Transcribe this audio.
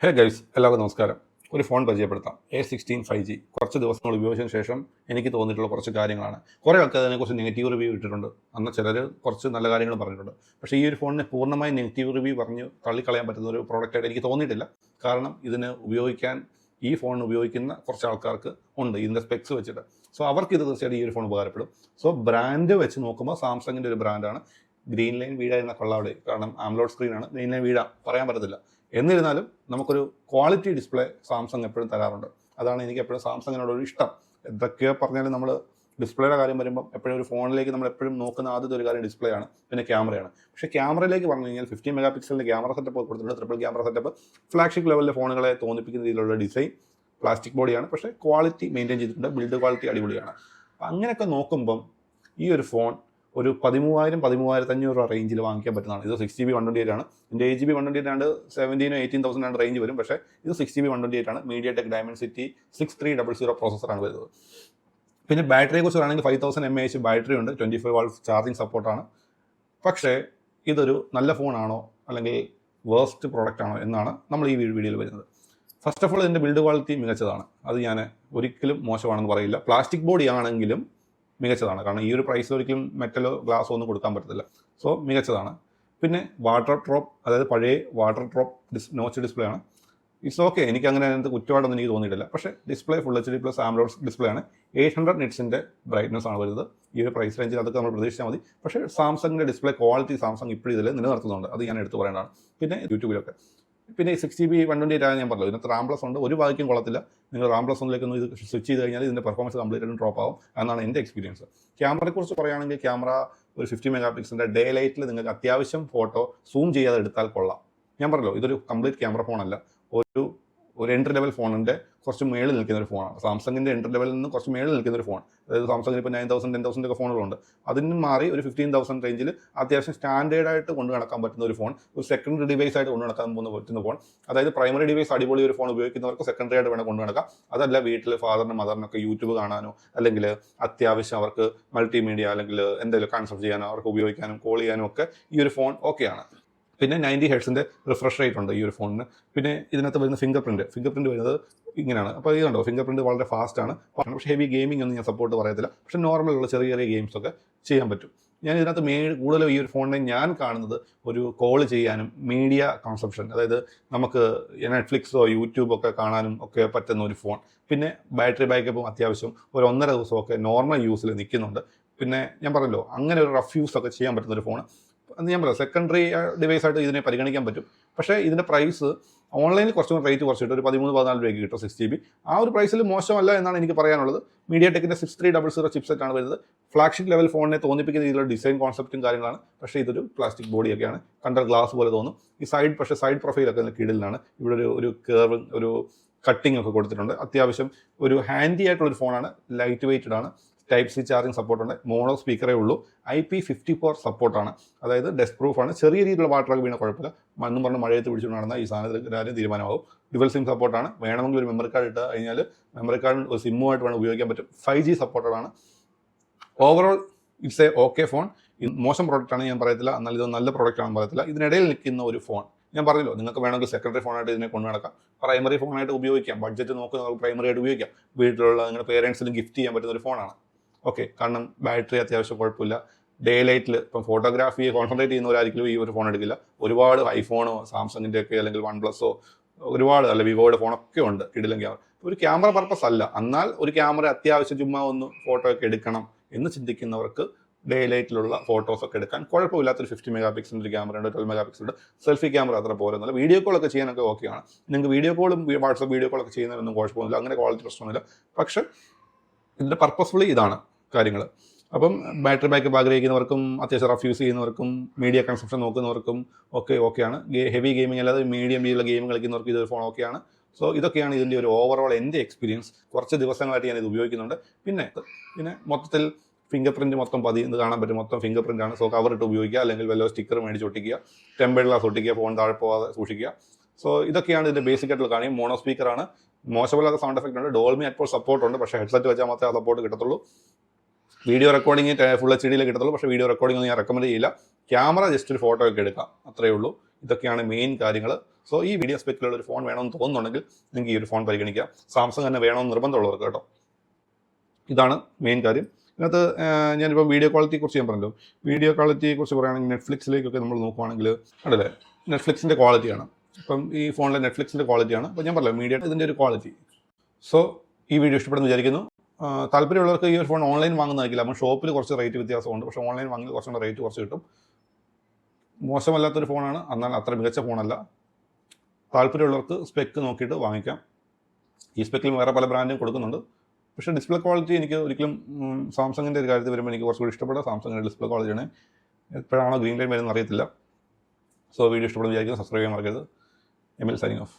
Hey guys, എല്ലാവർക്കും നമസ്കാരം. ഒരു ഫോൺ പരിചയപ്പെടുത്താം. A16 5G. കുറച്ച് ദിവസങ്ങൾ ഉപയോഗിച്ചതിന് ശേഷം എനിക്ക് തോന്നിയിട്ടുള്ള കുറച്ച് കാര്യങ്ങളാണ്. കുറേ ആൾക്കാർ അതിനെക്കുറിച്ച് നെഗറ്റീവ് റിവ്യൂ ഇട്ടിട്ടുണ്ട്. അന്ന് ചിലർ കുറച്ച് നല്ല കാര്യങ്ങൾ പറഞ്ഞിട്ടുണ്ട്. പക്ഷേ ഈ ഒരു ഫോണിനെ പൂർണ്ണമായി നെഗറ്റീവ് റിവ്യൂ പറഞ്ഞ് തള്ളിക്കളയാൻ പറ്റുന്ന ഒരു പ്രോഡക്റ്റായിട്ട് എനിക്ക് തോന്നിയിട്ടില്ല. കാരണം ഇതിന് ഉപയോഗിക്കാൻ ഈ ഫോൺ ഉപയോഗിക്കുന്ന കുറച്ച് ആൾക്കാർക്ക് ഉണ്ട് ഇതിൻ്റെ സ്പെക്സ് വെച്ചിട്ട്. സോ അവർക്ക് ഇത് തീർച്ചയായിട്ടും ഈ ഒരു ഫോൺ ഉപകാരപ്പെടും. സോ ബ്രാൻഡ് വെച്ച് നോക്കുമ്പോൾ സാംസങ്ങിൻ്റെ ഒരു ബ്രാൻഡാണ്. ഗ്രീൻ ലൈൻ വീഴ എന്ന കൊള്ളാവിടെ, കാരണം ആംലോഡ് സ്ക്രീനാണ്. ഗ്രീൻ ലൈൻ വീഴ പറയാൻ പറ്റത്തില്ല. എന്നിരുന്നാലും നമുക്കൊരു ക്വാളിറ്റി ഡിസ്പ്ലേ സാംസങ് എപ്പോഴും തരാറുണ്ട്. അതാണ് എനിക്ക് എപ്പോഴും സാംസങ്ങിനോടൊരു ഇഷ്ടം. എന്തൊക്കെ പറഞ്ഞാലും നമ്മൾ ഡിസ്പ്ലേയുടെ കാര്യം വരുമ്പം എപ്പോഴും ഒരു ഫോണിലേക്ക് നമ്മൾ എപ്പോഴും നോക്കുന്ന ആദ്യത്തെ ഒരു കാര്യം ഡിസ്പ്ലേ ആണ്, പിന്നെ ക്യാമറയാണ്. പക്ഷേ ക്യാമറയിലേക്ക് പറഞ്ഞു കഴിഞ്ഞാൽ 15 മെഗാ പിക്സലിൻ്റെ ക്യാമറ സെറ്റപ്പ് കൊടുത്തിട്ടുണ്ട്. ട്രിപ്പിൾ ക്യാമറ സെറ്റപ്പ്, ഫ്ലാഗ്ഷിപ്പ് ലെവലിലെ ഫോണുകളെ തോന്നിപ്പിക്കുന്ന രീതിയിലുള്ള ഡിസൈൻ, പ്ലാസ്റ്റിക് ബോഡിയാണ്. പക്ഷേ ക്വാളിറ്റി മെയിൻറ്റെയിൻ ചെയ്തിട്ടുണ്ട്. ബിൽഡ് ക്വാളിറ്റി അടിപൊളിയാണ്. അപ്പം അങ്ങനെയൊക്കെ നോക്കുമ്പം ഈ ഒരു ഫോൺ ഒരു 13,000-13,500 രൂപ റേഞ്ചിൽ വാങ്ങിക്കാൻ പറ്റുന്നതാണ്. ഇത് 6GB 128 ആണ്. ഇതിൻ്റെ 8GB 128 ആണ് 17,000-18,000 റേഞ്ച് വരും. പക്ഷേ ഇത് 6GB 128 ആണ്. MediaTek Dimensity 6300 പ്രോസസ്സറാണ് വരുന്നത്. പിന്നെ ബാറ്ററിയെ കുറിച്ച് പറയുകയാണെങ്കിൽ 5000 mAh ബാറ്ററി ഉണ്ട്. 25 വാട്ട്സ് ചാർജിങ് സപ്പോർട്ടാണ്. പക്ഷേ ഇതൊരു നല്ല ഫോണാണോ അല്ലെങ്കിൽ വേസ്റ്റ് പ്രോഡക്റ്റ് ആണോ എന്നാണ് നമ്മൾ ഈ വീഡിയോയിൽ വരുന്നത്. ഫസ്റ്റ് ഓഫ് ഓൾ ഇതിൻ്റെ ബിൽഡ് ക്വാളിറ്റി മികച്ചതാണ്. അത് ഞാൻ ഒരിക്കലും മോശമാണെന്ന് പറയില്ല. പ്ലാസ്റ്റിക് ബോഡി ആണെങ്കിലും മികച്ചതാണ്. കാരണം ഈ ഒരു പ്രൈസിൽ ഒരിക്കലും മെറ്റലോ ഗ്ലാസോ ഒന്നും കൊടുക്കാൻ പറ്റത്തില്ല. സോ മികച്ചതാണ്. പിന്നെ വാട്ടർ ഡ്രോപ്പ്, അതായത് പഴയ വാട്ടർ ഡ്രോപ്പ് നോച്ച് ഡിസ്പ്ലേ ആണ്. ഇറ്റ്സ് ഓക്കെ, എനിക്ക് അങ്ങനെ അതിനകത്ത് കുറ്റമായിട്ടൊന്നും എനിക്ക് തോന്നിയിട്ടില്ല. പക്ഷേ ഡിസ്പ്ലേ ഫുൾ HD+ ആംലോഡ് ഡിസ്പ്ലേ ആണ്. 800 നിറ്റ്സിൻ്റെ ബ്രൈറ്റ്നസ് ആണ് വരുന്നത്. ഈ ഒരു പ്രൈസ് റേഞ്ചിൽ അതൊക്കെ നമ്മൾ പ്രതീക്ഷിച്ചാൽ മതി. പക്ഷേ സാംസങ്ങിൻ്റെ ഡിസ്പ്ലേ ക്വാളിറ്റി സാംസങ് ഇപ്പോഴും ഇതിൽ നിലനിർത്തുന്നുണ്ട്. അത് ഞാൻ എടുത്ത് പറയേണ്ടതാണ്. പിന്നെ യൂട്യൂബിലൊക്കെ പിന്നെ 6GB 128 ആണ് ഞാൻ പറഞ്ഞത്. ഇതിനകത്ത് RAM+ ഉണ്ട്. ഒരു ഭാഗ്യം കൊള്ളത്തില്ല. നിങ്ങൾ RAM+ ഒന്നിലേക്കൊന്ന് ഇത് സ്വിച്ച് ചെയ്ത് കഴിഞ്ഞാൽ ഇതിൻ്റെ പെർഫോമൻസ് കംപ്ലീറ്റ് ആയിട്ടും ഡ്രോപ്പ് ആവും. എന്നാണ് എൻ്റെ എക്സ്പീരിയൻസ്. ക്യാമറയെക്കുറിച്ച് പറയുകയാണെങ്കിൽ ക്യാമറ ഒരു 50 മെഗാ പിക്സലിൻ്റെ ഡേ ലൈറ്റിൽ നിങ്ങൾക്ക് അത്യാവശ്യം ഫോട്ടോ സൂം ചെയ്യാതെ എടുത്താൽ കൊള്ളാം. ഞാൻ പറഞ്ഞല്ലോ, ഇതൊരു കംപ്ലീറ്റ് ക്യാമറ ഫോണല്ല. ഒരു എൻട്രി ലെവൽ ഫോണിൻ്റെ കുറച്ച് മേളിൽ നിൽക്കുന്ന ഒരു ഫോണാണ്. സാംസങ്ങിൻ്റെ എൻട്രി ലെവലിൽ നിന്ന് കുറച്ച് മേളിൽ നിൽക്കുന്ന ഒരു ഫോൺ. അതായത് സാംസങ്ങിന് ഇപ്പോൾ 9,000 10,000 ഒക്കെ ഫോണുകളുണ്ട്. അതിന് മാറി ഒരു 15,000 റേഞ്ചിൽ അത്യാവശ്യം സ്റ്റാൻഡേർഡായിട്ട് കൊണ്ടു നടക്കാൻ പറ്റുന്ന ഒരു ഫോൺ, ഒരു സെക്കൻഡറി ഡിവൈസ് ആയിട്ട് കൊണ്ടു നടക്കാൻ പറ്റുന്ന ഫോൺ. അതായത് പ്രൈമറി ഡിവൈസ് അടിപൊളി ഒരു ഫോൺ ഉപയോഗിക്കുന്നവർക്ക് സെക്കൻഡറി ആയിട്ട് വേണം കൊണ്ടു നടക്കാം. അതല്ല വീട്ടിൽ ഫാദറിനും മദറിനൊക്കെ യൂട്യൂബ് കാണാനോ അല്ലെങ്കിൽ അത്യാവശ്യം അവർക്ക് മൾട്ടിമീഡിയ അല്ലെങ്കിൽ എന്തെങ്കിലും കൺസൾട്ട് ചെയ്യാനോ അവർക്ക് ഉപയോഗിക്കാനും കോൾ ചെയ്യാനും ഒക്കെ ഈ ഒരു ഫോൺ ഓക്കെയാണ്. പിന്നെ 90 ഹെർട്സിൻ്റെ റിഫ്രഷ് റേറ്റ് ഉണ്ട് ഈ ഒരു ഫോണിന്. പിന്നെ ഇതിനകത്ത് വരുന്ന ഫിംഗർ പ്രിൻറ്റ് വരുന്നത് ഇങ്ങനെയാണ്. അപ്പോൾ ഇതുണ്ടോ, ഫിംഗർ പ്രിൻറ്റ് വളരെ ഫാസ്റ്റാണ്. പക്ഷേ ഹെവി ഗെയിമിംഗ് ഒന്നും ഞാൻ സപ്പോർട്ട് പറയത്തില്ല. പക്ഷേ നോർമലുള്ള ചെറിയ ചെറിയ ഗെയിംസൊക്കെ ചെയ്യാൻ പറ്റും. ഞാൻ ഇതിനകത്ത് കൂടുതലും ഈ ഒരു ഫോണിനെ ഞാൻ കാണുന്നത് ഒരു കോൾ ചെയ്യാനും മീഡിയ കൺസപ്ഷൻ, അതായത് നമുക്ക് നെറ്റ്ഫ്ലിക്സോ യൂട്യൂബൊക്കെ കാണാനും ഒക്കെ പറ്റുന്ന ഒരു ഫോൺ. പിന്നെ ബാറ്ററി ബാക്കപ്പും അത്യാവശ്യം ഒരു 1.5 ദിവസമൊക്കെ നോർമൽ യൂസിൽ നിൽക്കുന്നുണ്ട്. പിന്നെ ഞാൻ പറഞ്ഞല്ലോ, അങ്ങനെ ഒരു റഫ് യൂസൊക്കെ ചെയ്യാൻ പറ്റുന്ന ഒരു ഫോൺ. എന്ന് ഞാൻ പറയാം, സെക്കൻഡറി ഡിവൈസ് ആയിട്ട് ഇതിനെ പരിഗണിക്കാൻ പറ്റും. പക്ഷേ ഇതിൻ്റെ പ്രൈസ് ഓൺലൈനിൽ കുറച്ചും റേറ്റ് കുറച്ചിട്ട് ഒരു 13-14 രൂപയ്ക്ക് കിട്ടും 6GB. ആ ഒരു പ്രൈസിൽ മോശമല്ല എന്നാണ് എനിക്ക് പറയാനുള്ളത്. MediaTekൻ്റെ 6300 ചിപ്സെറ്റാണ് വരുന്നത്. ഫ്ലാഗ്ഷിപ്പ് ലെവൽ ഫോണിനെ തോന്നിപ്പിക്കുന്ന രീതിയിലുള്ള ഡിസൈൻ കോൺസെപ്റ്റും കാര്യങ്ങളാണ്. പക്ഷേ ഇതൊരു പ്ലാസ്റ്റിക് ബോഡിയൊക്കെയാണ്. കണ്ടർ ഗ്ലാസ് പോലെ തോന്നും. ഈ സൈഡ് പ്രൊഫൈലൊക്കെ കിടലിനാണ്. ഇവിടെ ഒരു കേർവ്, ഒരു കട്ടിംഗ് ഒക്കെ കൊടുത്തിട്ടുണ്ട്. അത്യാവശ്യം ഒരു ഹാൻഡി ആയിട്ടുള്ളൊരു ഫോണാണ്. ലൈറ്റ് വെയ്റ്റഡ് ആണ്. Type-C charging സപ്പോർട്ടുണ്ട്. മോണോ സ്പീക്കറേ ഉള്ളൂ. IP54 സപ്പോർട്ടാണ്. അതായത് ഡസ്റ്റ് പ്രൂഫാണ്. ചെറിയ രീതിയിലുള്ള വാട്ടറൊക്കെ വീണ കുഴപ്പമില്ല. മണ്ണും പറഞ്ഞ് മഴയത്ത് പിടിച്ചുകൊണ്ട് നടന്ന ഈ സാധനത്തിൽ തീരുമാനമാവും. ഡുവൽ സിം സപ്പോർട്ടാണ്. വേണമെങ്കിൽ ഒരു മെമ്മറി കാർഡ് ഇട്ട് കഴിഞ്ഞാൽ മെമ്മറി കാർഡ് ഒരു സിമ്മുമായിട്ട് വേണം ഉപയോഗിക്കാൻ പറ്റും. 5G സപ്പോർട്ടഡാണ്. Overall it's a okay phone. മോശം പ്രോഡക്റ്റാണ് ഞാൻ പറയത്തില്ല, എന്നാൽ ഇത് നല്ല പ്രോഡക്റ്റ് ആണെന്ന് പറയത്തില്ല. ഇതിനിടയിൽ നിൽക്കുന്ന ഒരു ഫോൺ. ഞാൻ പറഞ്ഞല്ലോ, നിങ്ങൾക്ക് വേണമെങ്കിൽ സെക്കൻഡറി ഫോണായിട്ട് ഇതിനെ കൊണ്ടു നടക്കാം, പ്രൈമറി ഫോണായിട്ട് ഉപയോഗിക്കാം. ബഡ്ജറ്റ് നോക്കുന്നവർക്ക് പ്രൈമറി ആയിട്ട് ഉപയോഗിക്കാം. വീട്ടിലുള്ള നിങ്ങളുടെ പേരൻസിന് ഗിഫ്റ്റ് ചെയ്യാൻ പറ്റുന്ന ഒരു ഫോണാണ്. ഓക്കെ, കാരണം ബാറ്ററി അത്യാവശ്യം കുഴപ്പമില്ല. ഡേ ലൈറ്റിൽ ഇപ്പം ഫോട്ടോഗ്രാഫിയെ കോൺസെൻട്രേറ്റ് ചെയ്യുന്നവരായിരിക്കും ഈ ഒരു ഫോൺ എടുക്കില്ല. ഒരുപാട് ഐഫോണോ സാംസങ്ങിൻ്റെ ഒക്കെ അല്ലെങ്കിൽ OnePlus ഒരുപാട് അല്ല വിവോയുടെ ഫോണൊക്കെ ഉണ്ട് കിടിലൻ ക്യാമറ. ഒരു ക്യാമറ പർപ്പസ് അല്ല, എന്നാൽ ഒരു ക്യാമറ അത്യാവശ്യം ചുമ്മാ ഒന്ന് ഫോട്ടോ ഒക്കെ എടുക്കണം എന്ന് ചിന്തിക്കുന്നവർക്ക് ഡേ ലൈറ്റിലുള്ള ഫോട്ടോസൊക്കെ എടുക്കാൻ കുഴപ്പമില്ലാത്തൊരു 50 മെഗാ പിക്സലിൻ്റെ ക്യാമറ ഉണ്ട്. 12 മെഗാ പിക്സലുണ്ട്. സെൽഫി ക്യാമറ അത്ര പോരെന്നല്ല. വീഡിയോ കോളൊക്കെ ചെയ്യാനൊക്കെ ഓക്കെയാണ്. നിങ്ങൾക്ക് വീഡിയോ കോളും വാട്സപ്പ് വീഡിയോ കോളൊക്കെ ചെയ്യുന്നതിനൊന്നും കുഴപ്പമൊന്നുമില്ല. അങ്ങനെ ക്വാളിറ്റി പ്രശ്നമൊന്നുമില്ല. പക്ഷേ ഇതിൻ്റെ പർപ്പസ്ഫുള്ളി ഇതാണ് കാര്യങ്ങൾ. അപ്പം ബാറ്ററി ബാക്കപ്പ് ആഗ്രഹിക്കുന്നവർക്കും അത്യാവശ്യം റഫ് യൂസ് ചെയ്യുന്നവർക്കും മീഡിയ കൺസപ്ഷൻ നോക്കുന്നവർക്കും ഓക്കെയാണ്. ഹെവി ഗെയിമിംഗ് അല്ലാതെ മീഡിയം രീതിയിലുള്ള ഗെയിം കളിക്കുന്നവർക്ക് ഇതൊരു ഫോൺ ഓക്കെയാണ്. സോ ഇതൊക്കെയാണ് ഇതിൻ്റെ ഒരു ഓവറോൾ എൻ്റെ എക്സ്പീരിയൻസ്. കുറച്ച് ദിവസങ്ങളായിട്ട് ഞാൻ ഇത് ഉപയോഗിക്കുന്നുണ്ട്. പിന്നെ മൊത്തത്തിൽ ഫിംഗർ പ്രിൻറ്റ് മൊത്തം ഇത് കാണാൻ പറ്റും. മൊത്തം ഫിംഗർ പ്രിൻ്റ് ആണ്. സോ കവർ ഇട്ട് ഉപയോഗിക്കുക, അല്ലെങ്കിൽ വല്ല സ്റ്റിക്കർ മേടിച്ച് ഒട്ടിക്കുക, ടെമ്പേർഡ് ഗ്ലാസ് ഒട്ടിക്കുക, ഫോൺ താഴെ പോകാതെ സൂക്ഷിക്കുക. സോ ഇതൊക്കെയാണ് ഇതിൻ്റെ ബേസിക് ആയിട്ടുള്ള കാര്യം. മോണോ സ്പീക്കറാണ്. മോശമില്ലാത്ത സൗണ്ട് എഫക്റ്റ് ഉണ്ട്. ഡോൾമി അറ്റ്മോസ് സപ്പോർട്ട് ഉണ്ട്. പക്ഷേ ഹെഡ്സെറ്റ് വെച്ചാൽ മാത്രമേ ആ സപ്പോർട്ട് കിട്ടത്തുള്ളൂ. വീഡിയോ റെക്കോർഡിംഗ് ഫുൾ HD കിട്ടത്തുള്ളൂ. പക്ഷേ വീഡിയോ റെക്കോർഡിംഗ് ഒന്നും ഞാൻ റെക്കമെൻഡ് ചെയ്യില്ല. ക്യാമറ ജസ്റ്റ് ഒരു ഫോട്ടോ ഒക്കെ എടുക്കാം, അത്രയേ ഉള്ളൂ. ഇതൊക്കെയാണ് മെയിൻ കാര്യങ്ങൾ. സോ ഈ വീഡിയോ സ്പെക്കിലുള്ള ഒരു ഫോൺ വേണമെന്ന് തോന്നുന്നുണ്ടെങ്കിൽ നിങ്ങൾക്ക് ഈ ഒരു ഫോൺ പരിഗണിക്കാം. സാംസങ് തന്നെ വേണമെന്ന് നിർബന്ധമുള്ളവർക്ക് കേട്ടോ. ഇതാണ് മെയിൻ കാര്യം. ഇതിനകത്ത് ഞാനിപ്പോൾ വീഡിയോ ക്വാളിറ്റിയെക്കുറിച്ച് ഞാൻ പറഞ്ഞല്ലോ. വീഡിയോ ക്വാളിറ്റിയെക്കുറിച്ച് പറയുകയാണെങ്കിൽ നെറ്റ്ഫ്ലിക്സിലേക്കൊക്കെ നമ്മൾ നോക്കുവാണെങ്കിൽ കണ്ടല്ലേ, നെറ്റ്ഫ്ലിക്സിൻ്റെ ക്വാളിറ്റിയാണ്. ഇപ്പം ഈ ഫോണിലെ നെറ്റ്ഫ്ലിക്സിൻ്റെ ക്വാളിറ്റിയാണ്. അപ്പോൾ ഞാൻ പറഞ്ഞല്ലോ മീഡിയ ഇതിൻ്റെ ഒരു ക്വാളിറ്റി. സോ ഈ വീഡിയോ ഇഷ്ടപ്പെടുന്നു വിചാരിക്കുന്നു. താല്പര്യമുള്ളവർക്ക് ഈ ഒരു ഫോൺ ഓൺലൈൻ വാങ്ങുന്നതായിരിക്കില്ല. അപ്പോൾ ഷോപ്പിൽ കുറച്ച് റേറ്റ് വ്യത്യാസമുണ്ട്. പക്ഷേ ഓൺലൈൻ വാങ്ങി കുറച്ചുകൂടെ റേറ്റ് കുറച്ച് കിട്ടും. മോശമല്ലാത്തൊരു ഫോണാണ്, എന്നാൽ അത്ര മികച്ച ഫോണല്ല. താല്പര്യമുള്ളവർക്ക് സ്പെക്ക് നോക്കിയിട്ട് വാങ്ങിക്കാം. ഈ സ്പെക്കിൽ വേറെ പല ബ്രാൻഡും കൊടുക്കുന്നുണ്ട്. പക്ഷേ ഡിസ്പ്ലേ ക്വാളിറ്റി എനിക്ക് ഒരിക്കലും സാംസങ്ങിൻ്റെ ഒരു കാര്യത്തിൽ വരുമ്പോൾ എനിക്ക് കുറച്ചുകൂടി ഇഷ്ടപ്പെടുക സാംസങ്ങിൻ്റെ ഡിസ്പ്ലേ ക്വാളിറ്റിയാണ്. എപ്പോഴാണോ ഗ്രീൻ ലൈൻ വരുന്നത് അറിയത്തില്ല. സോ വീഡിയോ ഇഷ്ടപ്പെടുന്ന വിചാരിക്കുന്നു. സബ്സ്ക്രൈബ് ചെയ്യാൻ മറക്കരുത്. എമിൽ സൈനിങ് ഓഫ്.